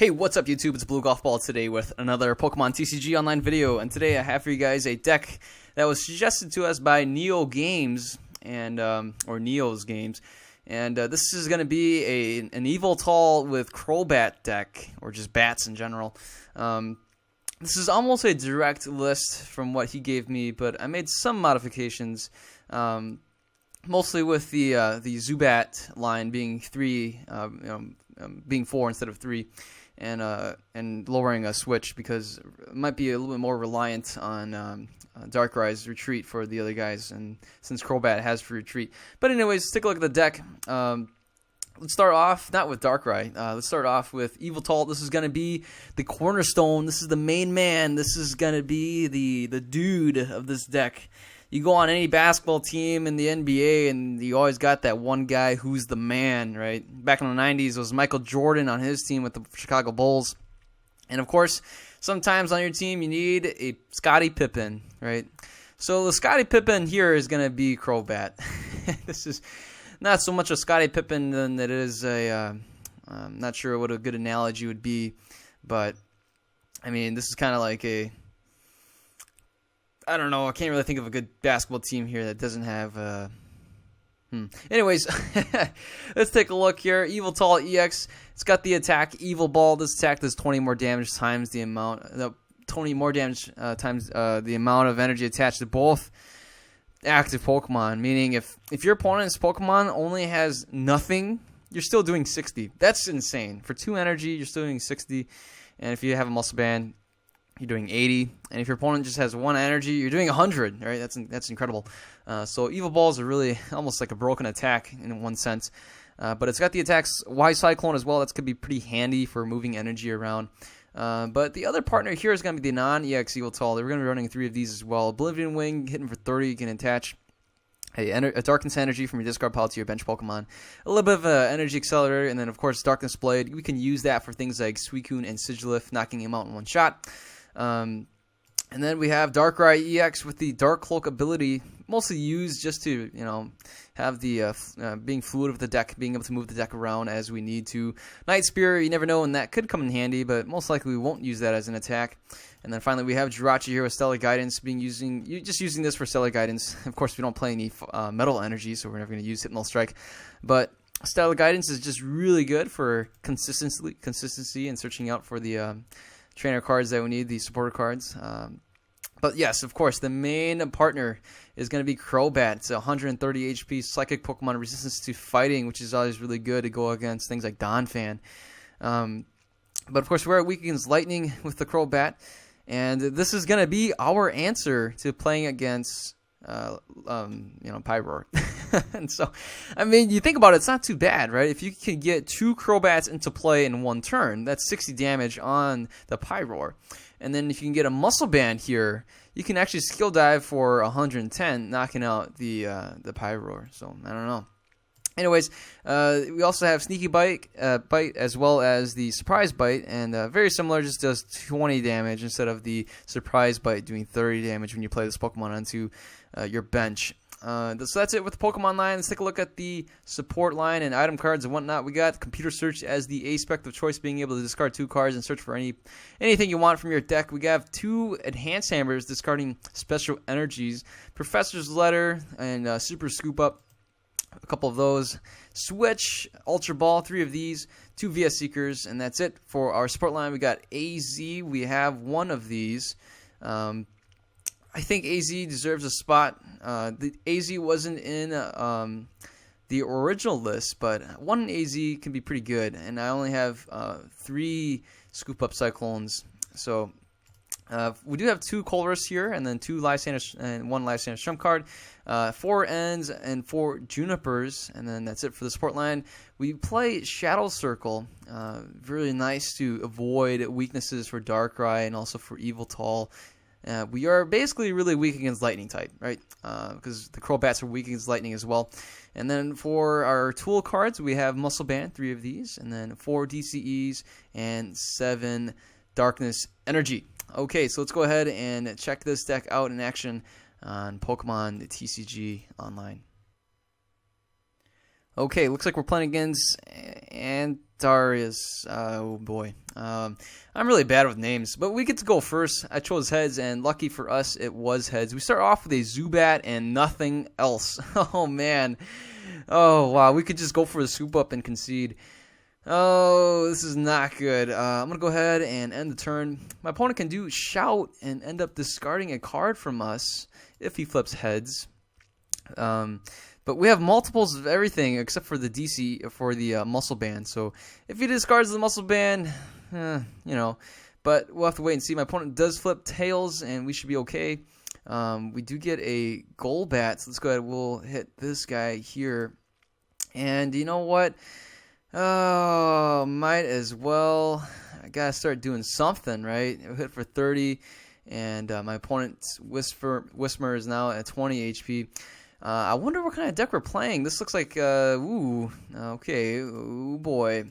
Hey, what's up YouTube? It's Blue Golf Ball today with another Pokemon TCG online video, and today I have for you guys a deck that was suggested to us by Neo Games and or Neo's Games, and this is going to be an Yveltal with Crobat deck, or just bats in general. This is almost a direct list from what he gave me, but I made some modifications, mostly with the Zubat line being three, being 4 instead of 3. And lowering a switch because it might be a little bit more reliant on Darkrai's retreat for the other guys, and since Crobat has for retreat. But anyways, let's take a look at the deck. Let's start off not with Darkrai. Let's start off with Yveltal. This is going to be the cornerstone. This is the main man. This is going to be the dude of this deck. You go on any basketball team in the NBA, and you always got that one guy who's the man, right? Back in the 90s, it was Michael Jordan on his team with the Chicago Bulls. And, of course, sometimes on your team you need a Scottie Pippen, right? So the Scottie Pippen here is going to be Crobat. This is not so much a Scottie Pippen than it is a I'm not sure what a good analogy would be, but, I mean, this is kind of like a... I don't know. I can't really think of a good basketball team here that doesn't have... Anyways, let's take a look here. Yveltal EX. It's got the attack Evil Ball. This attack does 20 more damage times the amount... 20 more damage times the amount of energy attached to both active Pokemon. Meaning if your opponent's Pokemon only has nothing, you're still doing 60. That's insane. For 2 energy, you're still doing 60. And if you have a Muscle Band, you're doing 80, and if your opponent just has 1 energy, you're doing 100. Right? That's incredible. So Evil Balls are really almost like a broken attack in one sense, but it's got the attacks Y Cyclone as well. That's gonna be pretty handy for moving energy around. But the other partner here is gonna be the non-EX Yveltal. They're gonna be running 3 of these as well. Oblivion Wing, hitting for 30, you can attach a Darkness Energy from your discard pile to your bench Pokemon. A little bit of an Energy Accelerator, and then of course Darkness Blade. We can use that for things like Suicune and Sigilyph, knocking him out in one shot. And then we have Darkrai EX with the Dark Cloak ability, mostly used just to, have the being fluid with the deck, being able to move the deck around as we need to. Night Spear, you never know when that could come in handy, but most likely we won't use that as an attack. And then finally we have Jirachi here with Stellar Guidance, just using this for Stellar Guidance. Of course, we don't play any Metal Energy, so we're never going to use Hypnal Strike. But Stellar Guidance is just really good for consistency and searching out for the trainer cards that we need, the supporter cards. But yes, of course, the main partner is going to be Crobat. It's 130 HP Psychic Pokemon, resistance to fighting, which is always really good to go against things like Donphan. But of course, we're weak against Lightning with the Crobat, and this is going to be our answer to playing against Pyroar. And so, I mean, you think about it, it's not too bad, right? If you can get 2 Crobats into play in one turn, that's 60 damage on the Pyroar. And then if you can get a Muscle Band here, you can actually skill dive for 110, knocking out the Pyroar. So, I don't know. Anyways, we also have Sneaky Bite as well as the Surprise Bite, and very similar, just does 20 damage instead of the Surprise Bite doing 30 damage when you play this Pokemon onto your bench. So that's it with the Pokemon line. Let's take a look at the support line and item cards and whatnot. We got Computer Search as the aspect of choice, being able to discard 2 cards and search for anything you want from your deck. We have 2 Enhanced Hammers discarding special energies, Professor's Letter and Super Scoop Up. A couple of those. Switch, Ultra Ball, 3 of these, 2 VS Seekers, and that's it for our support line. We got AZ. We have 1 of these. I think AZ deserves a spot. The AZ wasn't in the original list, but 1 AZ can be pretty good, and I only have 3 Scoop Up Cyclones. So we do have 2 Colress here, and then 2 Lysander and 1 Lysander Trump card, 4 Ends and 4 Junipers, and then that's it for the support line. We play Shadow Circle, really nice to avoid weaknesses for Darkrai and also for Yveltal. We are basically really weak against Lightning type, right? Because the Crobats are weak against Lightning as well. And then for our tool cards, we have Muscle Band, 3 of these, and then 4 DCEs and 7 Darkness Energy. Okay, so let's go ahead and check this deck out in action on Pokemon TCG Online. Okay, looks like we're playing against Antarius. Oh boy. I'm really bad with names, but we get to go first. I chose heads, and lucky for us, it was heads. We start off with a Zubat and nothing else. Oh man. Oh wow, we could just go for a swoop up and concede. Oh, this is not good. I'm going to go ahead and end the turn. My opponent can do shout and end up discarding a card from us if he flips heads. But we have multiples of everything except for the DC for the muscle band. So if he discards the muscle band, but we'll have to wait and see. My opponent does flip tails, and we should be okay. We do get a Golbat, so let's go ahead. We'll hit this guy here. And you know what? Oh, might as well. I gotta start doing something, right? We'll hit for 30, and my opponent's Whisper is now at 20 HP. I wonder what kind of deck we're playing. This looks like, okay, ooh boy.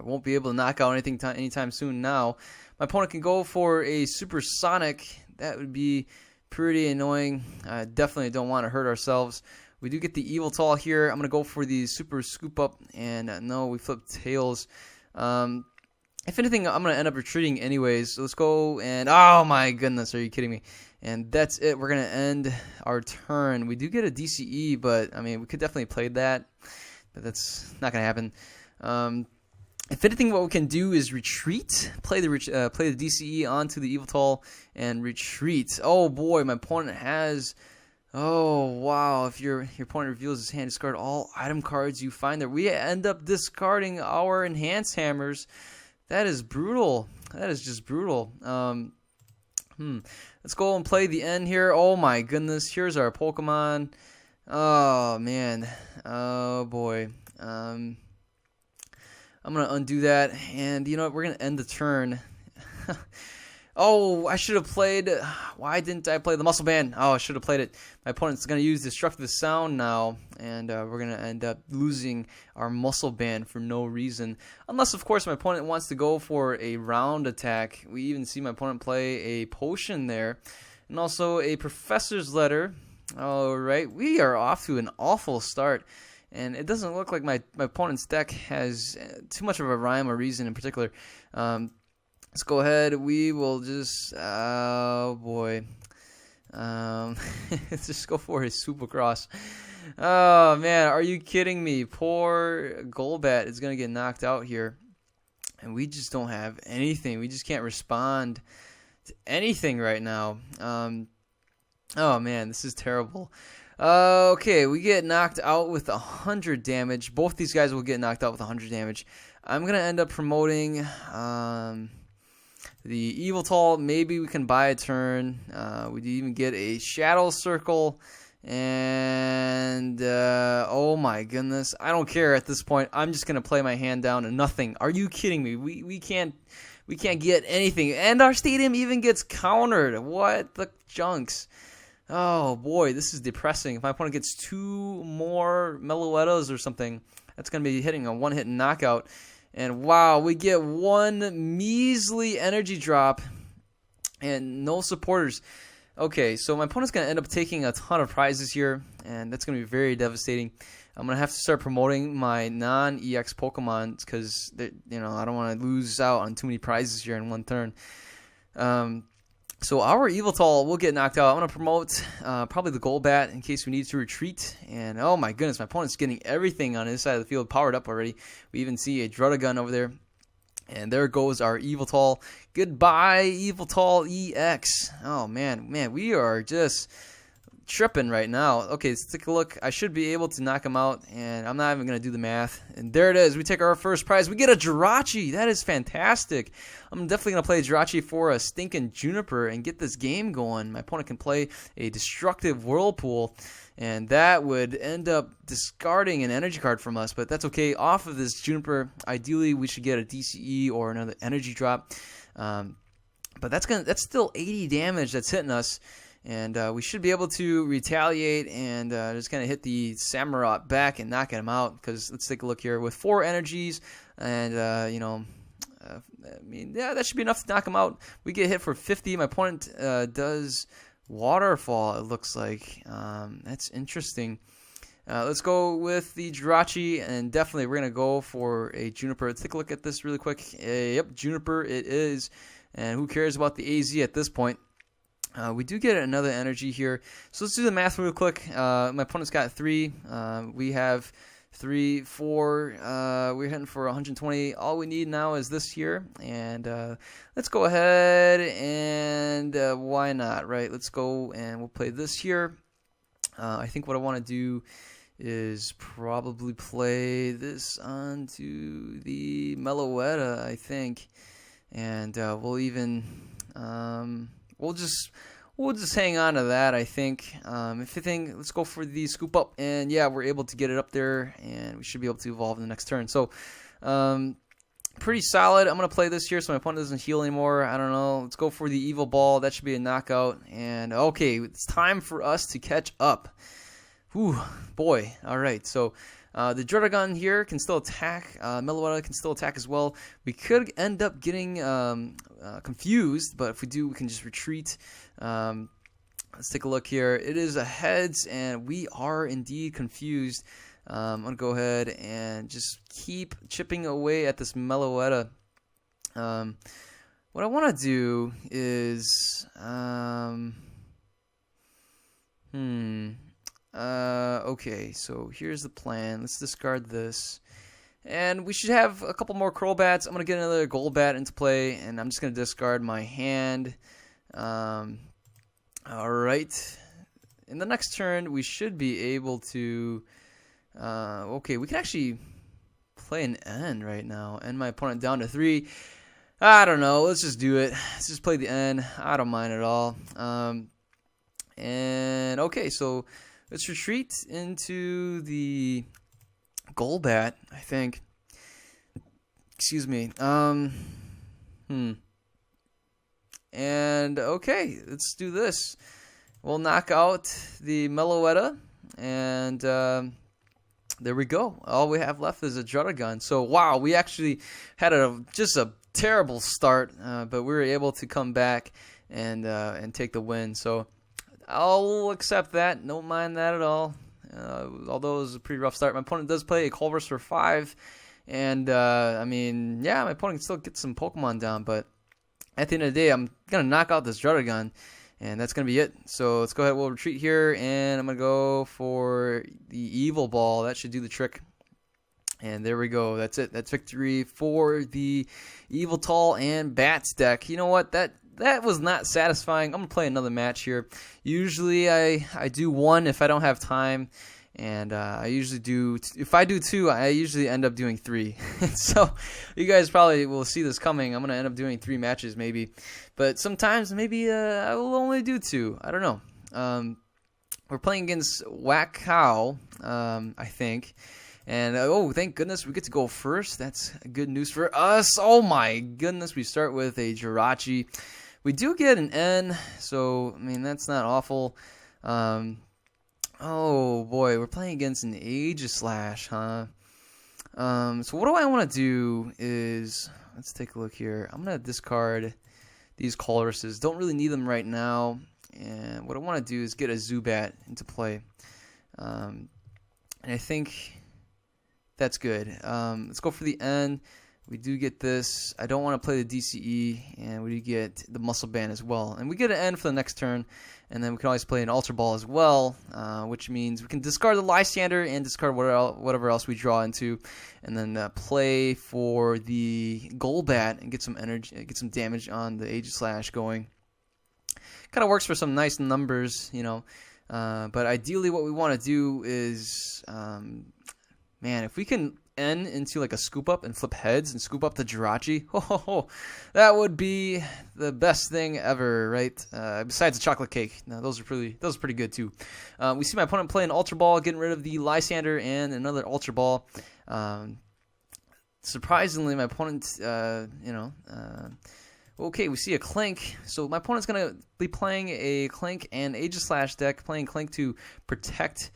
Won't be able to knock out anything anytime soon now. My opponent can go for a Supersonic. That would be pretty annoying. I definitely don't want to hurt ourselves. We do get the Yveltal here. I'm going to go for the Super Scoop Up, and no, we flip tails. If anything, I'm going to end up retreating anyways. So let's go, and oh my goodness, are you kidding me? And that's it. We're going to end our turn. We do get a DCE, but I mean, we could definitely play that, but that's not going to happen. If anything, what we can do is retreat, play the DCE onto the Yveltal, and retreat. Oh boy, my opponent has... Oh, wow. If your opponent reveals his hand, discard all item cards you find there. We end up discarding our Enhanced Hammers. That is brutal. That is just brutal. Let's go and play the end here. Oh, my goodness. Here's our Pokemon. Oh, man. Oh, boy. I'm going to undo that. And you know what? We're going to end the turn. Oh, I should have played... Why didn't I play the Muscle Band? Oh, I should have played it. My opponent's going to use Destructive Sound now, and we're going to end up losing our Muscle Band for no reason. Unless, of course, my opponent wants to go for a round attack. We even see my opponent play a Potion there, and also a Professor's Letter. All right, we are off to an awful start. And it doesn't look like my opponent's deck has too much of a rhyme or reason in particular. Let's go ahead. We will just, oh boy. Let's just go for his swoop across. Oh man, are you kidding me? Poor Golbat is going to get knocked out here. And we just don't have anything. We just can't respond to anything right now. Oh man, this is terrible. Okay, we get knocked out with 100 damage. Both these guys will get knocked out with 100 damage. I'm going to end up promoting... the Yveltal, maybe we can buy a turn. We even get a Shadow Circle. And, oh my goodness. I don't care at this point. I'm just going to play my hand down to nothing. Are you kidding me? We can't get anything. And our stadium even gets countered. What the junks? Oh boy, this is depressing. If my opponent gets 2 more Meloettas or something, that's going to be hitting a one-hit knockout. And wow, we get 1 measly energy drop and no supporters. Okay, so my opponent's going to end up taking a ton of prizes here, and that's going to be very devastating. I'm going to have to start promoting my non-EX Pokemon because I don't want to lose out on too many prizes here in one turn. So our Yveltal will get knocked out. I'm going to promote probably the Golbat in case we need to retreat. And oh my goodness, my opponent's getting everything on his side of the field powered up already. We even see a Druddigun over there. And there goes our Yveltal. Goodbye, Yveltal EX. Oh man, we are just tripping right now. Okay, let's take a look. I should be able to knock him out, and I'm not even going to do the math. And there it is. We take our first prize. We get a Jirachi. That is fantastic. I'm definitely going to play Jirachi for a stinking Juniper and get this game going. My opponent can play a Destructive Whirlpool, and that would end up discarding an energy card from us, but that's okay. Off of this Juniper, ideally we should get a DCE or another energy drop. But that's still 80 damage that's hitting us. And we should be able to retaliate and just kind of hit the Samurott back and knock him out. Because let's take a look here. With 4 energies and, that should be enough to knock him out. We get hit for 50. My opponent does Waterfall, it looks like. That's interesting. Let's go with the Jirachi, and definitely we're going to go for a Juniper. Let's take a look at this really quick. Yep, Juniper it is, and who cares about the AZ at this point? We do get another energy here, so let's do the math real quick. My opponent's got 3. We have 3, 4. We're heading for 120. All we need now is this here, and let's go ahead and why not, right? Let's go and we'll play this here. I think what I want to do is probably play this onto the Meloetta, I think, and we'll even we'll just hang on to that, I think. If you think, let's go for the scoop up, and yeah, we're able to get it up there, and we should be able to evolve in the next turn. So pretty solid. I'm gonna play this here so my opponent doesn't heal anymore. I don't know. Let's go for the evil ball. That should be a knockout. And okay, it's time for us to catch up. Whew, boy. All right. So the Dragon here can still attack. Meloetta can still attack as well. We could end up getting confused, but if we do, we can just retreat. Let's take a look here. It is a heads, and we are indeed confused. I'm going to go ahead and just keep chipping away at this Meloetta. What I want to do is... okay, so here's the plan. Let's discard this. And we should have a couple more Crowbats. I'm going to get another Golbat into play, and I'm just going to discard my hand. Alright. In the next turn, we should be able to... okay, we can actually play an N right now. End my opponent down to 3. I don't know. Let's just do it. Let's just play the N. I don't mind at all. And okay, so let's retreat into the Golbat, I think. Excuse me. And okay, let's do this. We'll knock out the Meloetta, and there we go. All we have left is a Dragon. So wow, we actually had just a terrible start, but we were able to come back and take the win. So I'll accept that. Don't mind that at all. Although it was a pretty rough start. My opponent does play a Culver's for 5, and I mean, yeah, my opponent can still get some Pokemon down, but at the end of the day, I'm gonna knock out this Dragon. And that's going to be it. So let's go ahead. We'll retreat here. And I'm going to go for the Evil Ball. That should do the trick. And there we go. That's it. That's victory for the Yveltal and Bats deck. You know what? That was not satisfying. I'm going to play another match here. Usually I do 1 if I don't have time. And I usually do, if I do 2, I usually end up doing 3. So you guys probably will see this coming. I'm going to end up doing 3 matches maybe. But sometimes maybe I will only do 2. I don't know. We're playing against Whack Cow, I think. And oh, thank goodness we get to go first. That's good news for us. Oh my goodness, we start with a Jirachi. We do get an N, so I mean that's not awful. Oh boy, we're playing against an Aegislash, huh? So what do I want to do is, let's take a look here. I'm going to discard these Colruses. Don't really need them right now. And what I want to do is get a Zubat into play. And I think that's good. Let's go for the N. We do get this. I don't want to play the DCE, and we do get the Muscle Band as well. And we get an N for the next turn, and then we can always play an Ultra Ball as well, which means we can discard the Lysander and discard whatever else we draw into, and then play for the Golbat and get some energy, get some damage on the Aegislash going. Kind of works for some nice numbers, you know. But ideally, what we want to do is, man, if we can N into like a scoop up and flip heads and scoop up the Jirachi, that would be the best thing ever, right? Besides the chocolate cake. Now those are pretty good too. We see my opponent play an Ultra Ball, getting rid of the Lysander and another Ultra Ball. Surprisingly, my opponent, okay, we see a Clink. So my opponent's gonna be playing a Clink and Aegislash deck, playing Clink to protect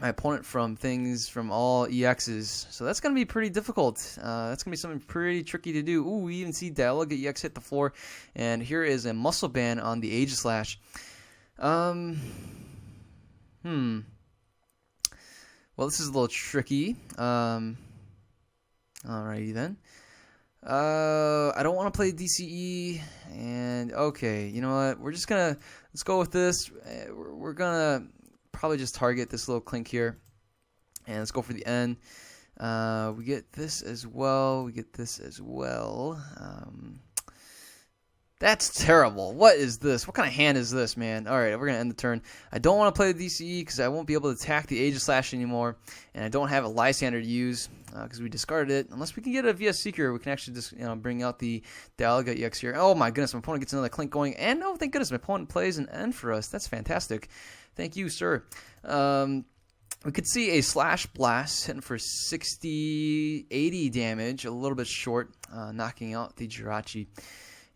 my opponent from things from all EXs. So that's going to be pretty difficult. That's going to be something pretty tricky to do. Ooh, we even see Dialga EX hit the floor. And here is a Muscle Band on the Aegislash. Well, this is a little tricky. Alrighty then. I don't want to play DCE, and okay, you know what? Let's go with this. We're gonna probably just target this little clink here, and let's go for the N. We get this as well. We get this as well. That's terrible. What is this? What kind of hand is this, man? All right, we're going to end the turn. I don't want to play the DCE because I won't be able to attack the Aegis Slash anymore, and I don't have a Lysander to use because we discarded it. Unless we can get a VS Seeker, we can actually just bring out the Dialga EX here. Oh my goodness, my opponent gets another Clink going, and oh, thank goodness, my opponent plays an N for us. That's fantastic. Thank you, sir. We could see a Slash Blast hitting for 60, 80 damage, a little bit short, knocking out the Jirachi.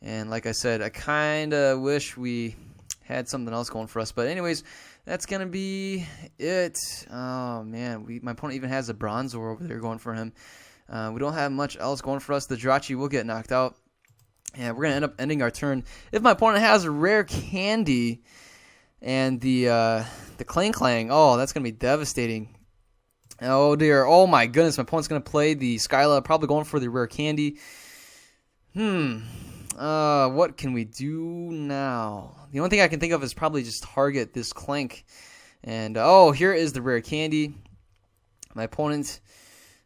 And like I said, I kind of wish we had something else going for us. But anyways, that's going to be it. Oh, man. My opponent even has a Bronzor over there going for him. We don't have much else going for us. The Jirachi will get knocked out. And we're going to end up ending our turn. If my opponent has a rare candy and the Clang Clang, oh, that's going to be devastating. Oh, dear. Oh, my goodness. My opponent's going to play the Skyla, probably going for the rare candy. What can we do now? The only thing I can think of is probably just target this Clank. And, oh, here is the rare candy. My opponent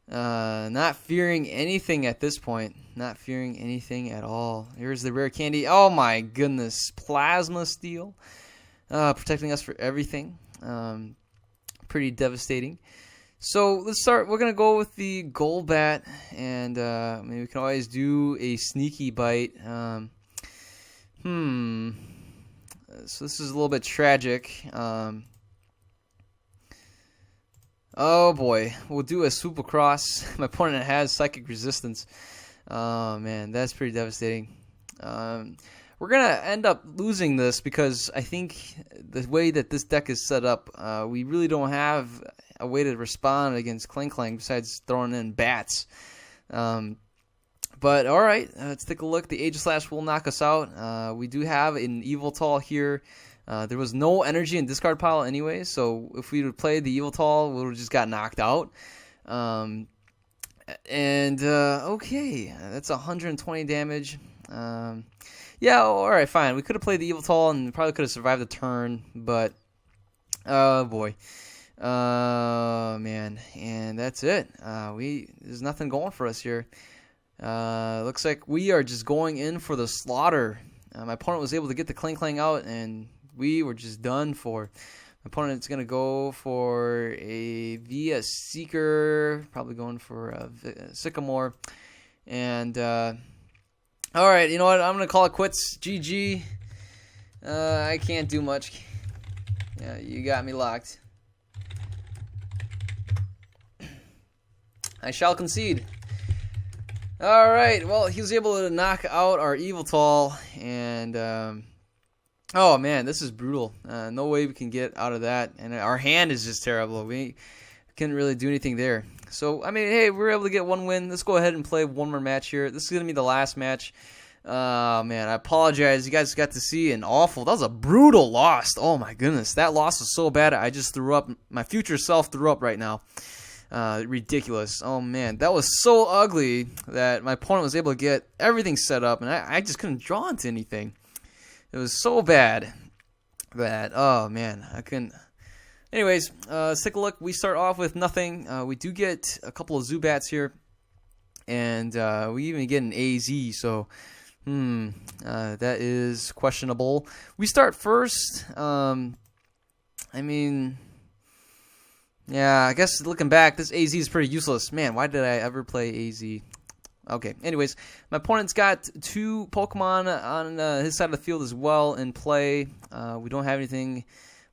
not fearing anything at this point. Not fearing anything at all. Here's the rare candy. Oh, my goodness. Plasma Steel. Protecting us for everything. Pretty devastating. So let's start. We're going to go with the Golbat, and maybe we can always do a sneaky bite. So this is a little bit tragic. Oh boy, we'll do a swoop across. My opponent has Psychic Resistance. Oh man, that's pretty devastating. We're going to end up losing this because I think the way that this deck is set up, we really don't have a way to respond against Clang Clang besides throwing in bats. But alright, let's take a look. The Aegis Slash will knock us out. We do have an Yveltal here. There was no energy in discard pile anyway, so if we would play the Yveltal, we would have just got knocked out. Okay, that's 120 damage. Yeah, alright, fine. We could have played the Yveltal and probably could have survived the turn, but oh boy. Man, and that's it. There's nothing going for us here. Looks like we are just going in for the slaughter. My opponent was able to get the Clang Clang out, and we were just done for. My opponent's going to go for a VS Seeker, probably going for a Sycamore. And, alright, you know what? I'm going to call it quits. GG. I can't do much. Yeah, you got me locked. I shall concede. Alright, well, he was able to knock out our Yveltal, and, oh man, this is brutal. No way we can get out of that, and our hand is just terrible. We couldn't really do anything there. So, I mean, hey, we were able to get one win. Let's go ahead and play one more match here. This is going to be the last match. Man, I apologize. You guys got to see an awful, that was a brutal loss. Oh my goodness, that loss was so bad, I just threw up. My future self threw up right now. Ridiculous. Oh man, that was so ugly that my opponent was able to get everything set up, and I just couldn't draw into anything. It was so bad that, oh man, I couldn't. Anyways, let's take a look. We start off with nothing. We do get a couple of Zubats here, and we even get an AZ, so that is questionable. We start first. I mean, yeah, I guess looking back, this AZ is pretty useless. Man, why did I ever play AZ? Okay, anyways, my opponent's got two Pokemon on his side of the field as well in play. We don't have anything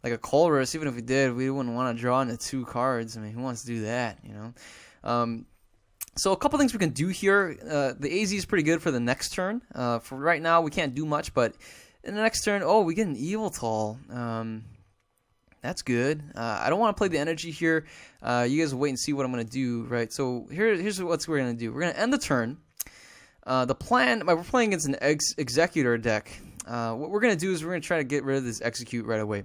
like a Colress. Even if we did, we wouldn't want to draw into two cards. I mean, who wants to do that, you know? So a couple things we can do here. The AZ is pretty good for the next turn. For right now, we can't do much, but in the next turn, oh, we get an Yveltal. That's good. I don't want to play the energy here. You guys will wait and see what I'm going to do, right? So here's what we're going to do. We're going to end the turn. The plan, we're playing against an Executor deck. What we're going to do is we're going to try to get rid of this Execute right away.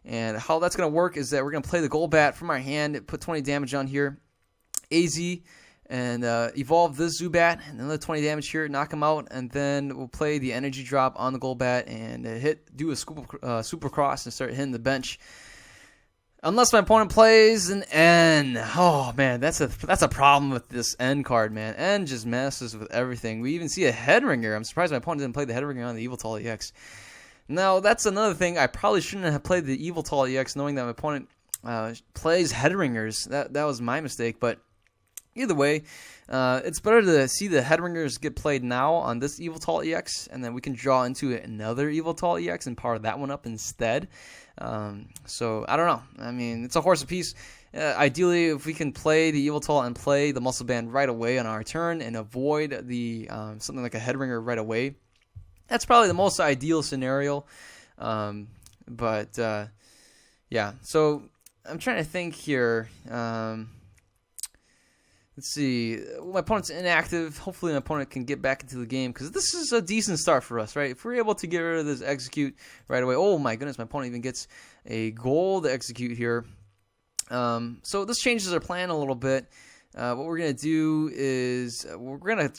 And how that's going to work is that we're going to play the Golbat from our hand, put 20 damage on here, AZ, and evolve this Zubat, and another 20 damage here, knock him out, and then we'll play the energy drop on the Golbat and do a super cross and start hitting the bench. Unless my opponent plays an N. Oh man, that's a problem with this N card, man. N just messes with everything. We even see a Headringer. I'm surprised my opponent didn't play the Headringer on the Yveltal EX. Now that's another thing. I probably shouldn't have played the Yveltal EX knowing that my opponent plays Headringers. That was my mistake, but either way, it's better to see the Headringers get played now on this Yveltal EX, and then we can draw into another Yveltal EX and power that one up instead. So, I don't know. I mean, it's a horse apiece. Ideally, if we can play the Yveltal and play the Muscle Band right away on our turn and avoid the something like a Headringer right away, that's probably the most ideal scenario. Yeah, so I'm trying to think here. Let's see. My opponent's inactive. Hopefully my opponent can get back into the game because this is a decent start for us, right? If we're able to get rid of this execute right away. Oh my goodness, my opponent even gets a gold execute here. So this changes our plan a little bit. What we're gonna do is we're gonna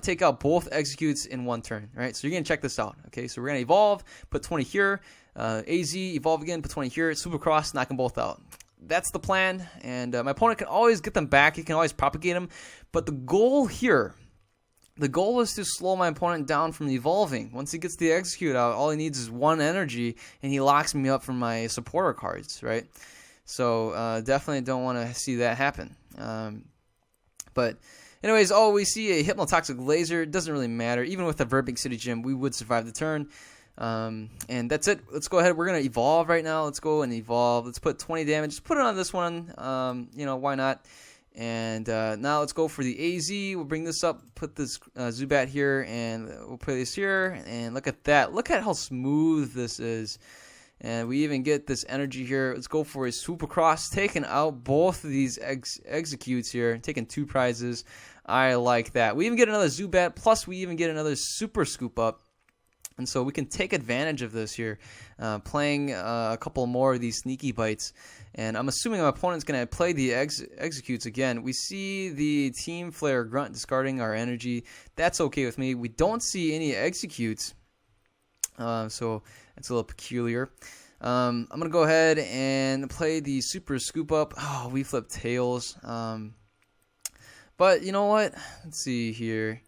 take out both executes in one turn, right? So you're gonna check this out, okay? So we're gonna evolve, put 20 here, AZ, evolve again, put 20 here, Supercross, knock them both out. That's the plan, and my opponent can always get them back. He can always propagate them, but the goal here, the goal is to slow my opponent down from evolving. Once he gets the execute out, all he needs is one energy, and he locks me up from my supporter cards, right? So definitely don't want to see that happen. But anyways, we see a Hypnotoxic Laser. It doesn't really matter. Even with the Verbic City Gym, we would survive the turn. And that's it. Let's go ahead. We're going to evolve right now. Let's go and evolve. Let's put 20 damage. Just put it on this one. Why not? And now let's go for the AZ. We'll bring this up, put this Zubat here, and we'll put this here. And look at that. Look at how smooth this is. And we even get this energy here. Let's go for a Supercross, taking out both of these executes here, taking 2 prizes. I like that. We even get another Zubat, plus we even get another Super Scoop Up. And so we can take advantage of this here, playing a couple more of these sneaky bites. And I'm assuming my opponent's going to play the executes again. We see the Team Flare Grunt discarding our energy. That's okay with me. We don't see any executes, so it's a little peculiar. I'm going to go ahead and play the Super Scoop Up. Oh, we flip tails. But you know what? Let's see here.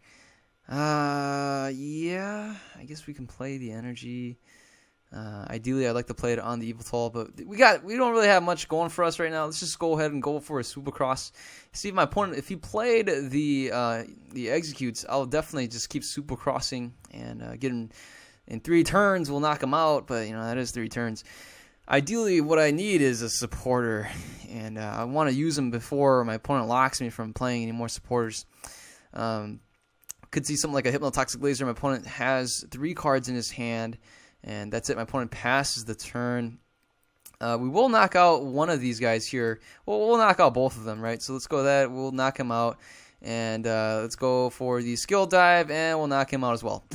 Yeah, I guess we can play the energy. Ideally, I'd like to play it on the Yveltal, but we don't really have much going for us right now. Let's just go ahead and go for a Supercross. See if my opponent, if he played the executes, I'll definitely just keep Supercrossing and get him in 3 turns. We'll knock him out, but that is 3 turns. Ideally, what I need is a supporter, and I want to use him before my opponent locks me from playing any more supporters. Could see something like a Hypnotoxic Laser. My opponent has 3 cards in his hand, and that's it. My opponent passes the turn. We will knock out one of these guys here. Well, we'll knock out both of them, right? So let's go with that. We'll knock him out, and let's go for the Skill Dive, and we'll knock him out as well.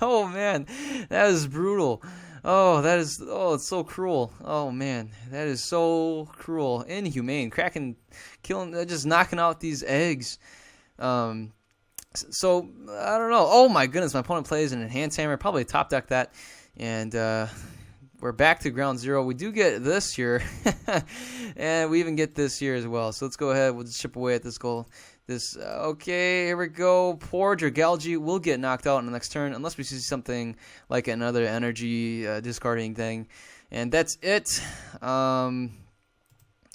Oh, man, that is brutal. It's so cruel. Oh, man, that is so cruel. Inhumane. Cracking, killing, just knocking out these eggs. So, I don't know. Oh, my goodness. My opponent plays an Enhanced Hammer. Probably top deck that. And we're back to ground zero. We do get this here. And we even get this here as well. So, let's go ahead. We'll just chip away at this goal. Okay, here we go. Poor Dragalge will get knocked out in the next turn. Unless we see something like another energy discarding thing. And that's it.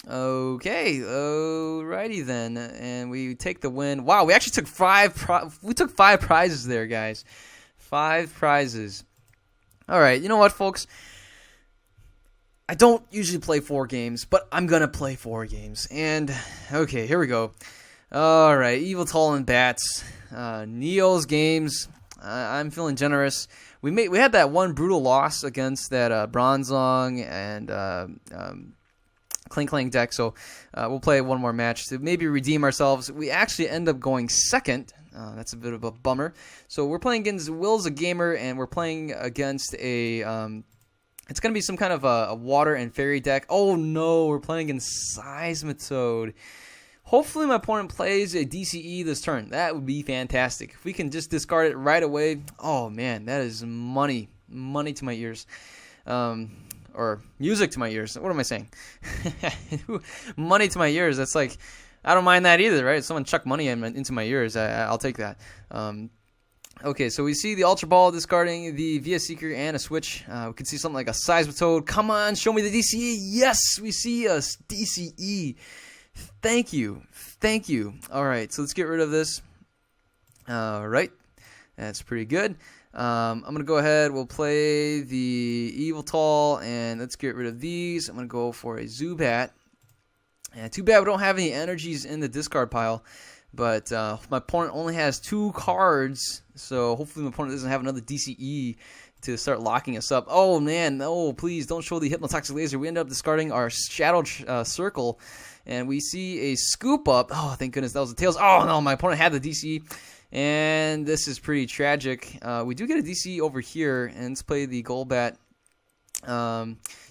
Okay, alrighty then, and we take the win. Wow, we actually took 5 prizes there, guys. 5 prizes. All right, you know what, folks? I don't usually play 4 games, but I'm gonna play 4 games. And okay, here we go. All right, Yveltal and Bats, Neo's games. I'm feeling generous. We had that one brutal loss against that Bronzong and Clink Clank deck, so we'll play one more match to maybe redeem ourselves. We actually end up going second. That's a bit of a bummer. So we're playing against Will's a Gamer, and we're playing against a It's going to be some kind of a water and fairy deck. Oh no, we're playing against Seismitoad. Hopefully my opponent plays a DCE this turn. That would be fantastic. If we can just discard it right away, oh man, that is money. Money to my ears. Or music to my ears. What am I saying? Money to my ears. That's like, I don't mind that either, right? If someone chuck money into my ears, I'll take that. Okay, so we see the Ultra Ball discarding the Via Seeker and a switch. We can see something like a Seismitoad. Come on, show me the DCE. Yes, we see a DCE. Thank you. Thank you. All right, so let's get rid of this. All right, that's pretty good. I'm going to go ahead. We'll play the Yveltal, and let's get rid of these. I'm going to go for a Zubat. And too bad we don't have any energies in the discard pile. But my opponent only has 2 cards, so hopefully my opponent doesn't have another DCE to start locking us up. Oh, man, no, please don't show the Hypnotoxic Laser. We end up discarding our Shadow Circle, and we see a Scoop Up. Oh, thank goodness, that was the Tails. Oh, no, my opponent had the DCE, and this is pretty tragic. We do get a DCE over here, and let's play the Golbat.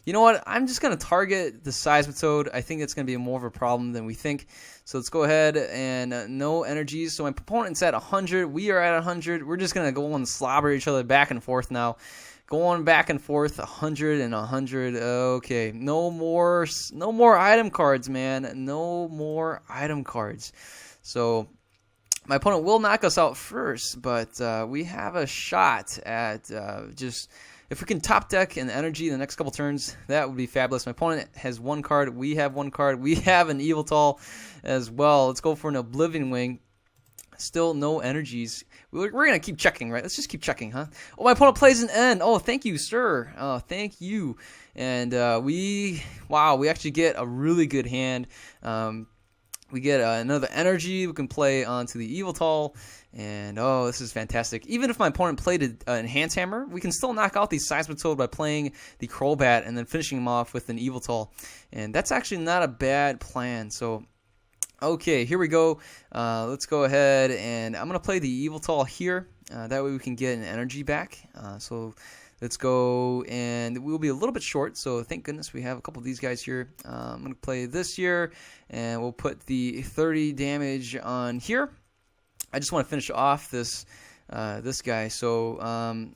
You know what? I'm just going to target the Seismitoad. I think it's going to be more of a problem than we think. So let's go ahead and no energies. So my opponent's at 100. We are at 100. We're just going to go and slobber each other back and forth now. Going back and forth, 100 and 100. Okay, no more item cards, man. No more item cards. So my opponent will knock us out first, but we have a shot at just... If we can top deck an energy in the next couple turns, that would be fabulous. My opponent has 1 card. We have 1 card. We have an Yveltal as well. Let's go for an Oblivion Wing. Still no energies. We're going to keep checking, right? Let's just keep checking, huh? Oh, my opponent plays an N. Oh, thank you, sir. Oh, thank you. And we actually get a really good hand. We get another energy we can play onto the Yveltal. And, oh, this is fantastic. Even if my opponent played an Enhance Hammer, we can still knock out the Seismitoad by playing the Crobat and then finishing him off with an Yveltal. And that's actually not a bad plan. So, okay, here we go. Let's go ahead, and I'm going to play the Yveltal here. That way we can get an energy back. So let's go, and we'll be a little bit short, so thank goodness we have a couple of these guys here. I'm going to play this here, and we'll put the 30 damage on here. I just want to finish off this guy. So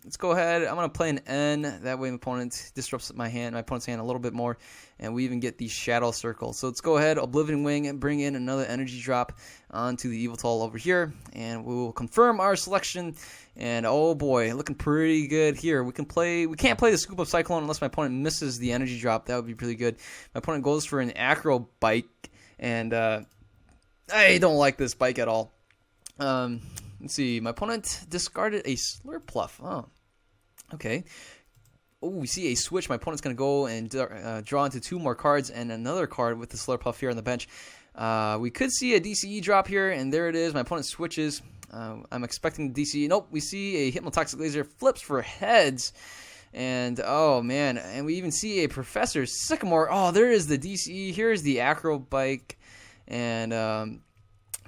let's go ahead. I'm going to play an N. That way my opponent disrupts my opponent's hand a little bit more. And we even get the Shadow Circle. So let's go ahead, Oblivion Wing, and bring in another energy drop onto the Yveltal over here. And we will confirm our selection. And oh boy, looking pretty good here. We can't play the Scoop Up Cyclone unless my opponent misses the energy drop. That would be pretty good. My opponent goes for an Acro Bike. And I don't like this bike at all. Let's see. My opponent discarded a Slurpluff. Oh, okay. Oh, we see a switch. My opponent's going to go and draw into 2 more cards and another card with the Slurpluff here on the bench. We could see a DCE drop here, and there it is. My opponent switches. I'm expecting the DCE. Nope, we see a Hypnotoxic Laser flips for heads. And, oh, man. And we even see a Professor Sycamore. Oh, there is the DCE. Here's the Acro Bike. And,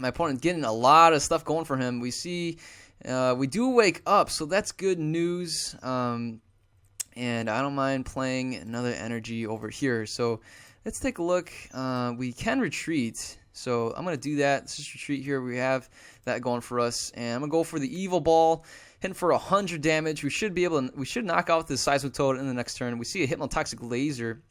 my opponent getting a lot of stuff going for him. We see, we do wake up, so that's good news. And I don't mind playing another energy over here. So let's take a look. We can retreat. So I'm going to do that. Let's just retreat here. We have that going for us. And I'm going to go for the Evil Ball, hitting for 100 damage. We should knock out this Seismitoad in the next turn. We see a Hypnotoxic Laser.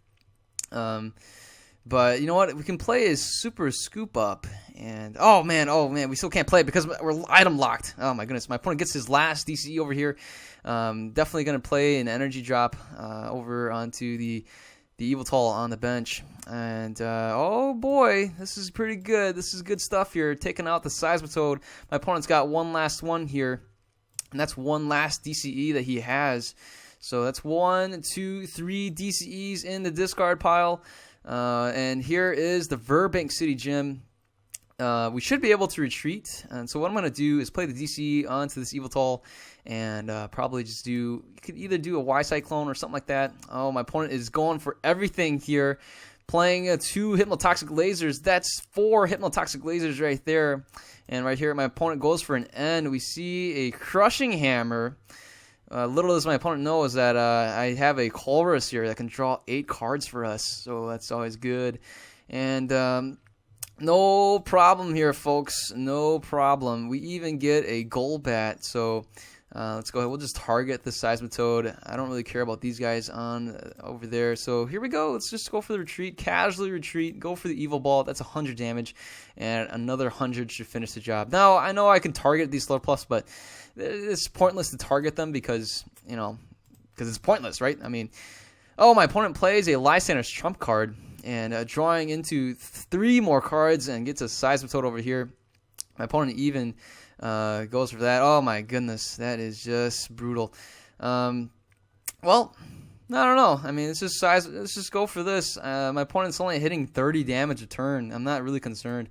But you know what? We can play a Super Scoop Up. And oh man, we still can't play it because we're item locked. Oh my goodness. My opponent gets his last DCE over here. Definitely going to play an energy drop over onto the Yveltal on the bench. And oh boy, this is pretty good. This is good stuff here. Taking out the Seismitoad. My opponent's got one last one here. And that's one last DCE that he has. So that's 1, 2, 3 DCEs in the discard pile. And here is the Burbank City Gym. We should be able to retreat. And so what I'm going to do is play the DC onto this Yveltal and probably just you could either do a Y-Cyclone or something like that. Oh, my opponent is going for everything here. Playing 2 Hypnotoxic Lasers. That's 4 Hypnotoxic Lasers right there. And right here, my opponent goes for an N. We see a Crushing Hammer. Little does my opponent know is that I have a Colress here that can draw 8 cards for us, so that's always good. And no problem here, folks. No problem. We even get a Golbat, so let's go ahead. We'll just target the Seismitoad. I don't really care about these guys on over there. So here we go. Let's just go for the retreat. Casually retreat. Go for the Evil Ball. That's 100 damage, and another 100 should finish the job. Now I know I can target these Slurpuffs, but it's pointless to target them because it's pointless, right? I mean, oh, my opponent plays a Lysander's trump card and drawing into 3 more cards and gets a Seismitoad over here. My opponent even goes for that. Oh my goodness, that is just brutal. Well, I don't know. I mean, let's just go for this. My opponent's only hitting 30 damage a turn. I'm not really concerned.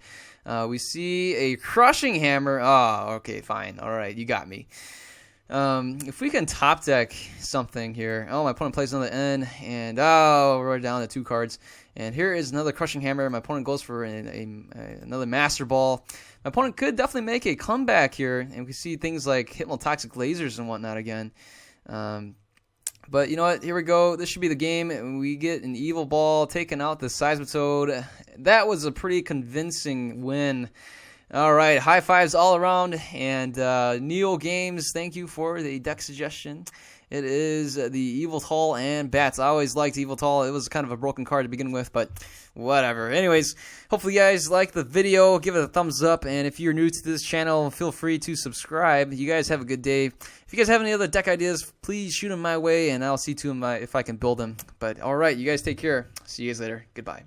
We see a Crushing Hammer. Oh, okay, fine. All right, you got me. If we can top deck something here. Oh, my opponent plays another N, and we're down to 2 cards. And here is another Crushing Hammer. My opponent goes for another Master Ball. My opponent could definitely make a comeback here, and we see things like Hypnotoxic Lasers and whatnot again. But you know what? Here we go. This should be the game. And we get an Evil Ball taking out the Seismitoad. That was a pretty convincing win. All right, high fives all around. And Neo Games, thank you for the deck suggestion. It is the Yveltal and Bats. I always liked Yveltal. It was kind of a broken card to begin with, but whatever. Anyways, hopefully you guys like the video. Give it a thumbs up, and if you're new to this channel, feel free to subscribe. You guys have a good day. If you guys have any other deck ideas, please shoot them my way, and I'll see to them if I can build them. But all right, you guys take care. See you guys later. Goodbye.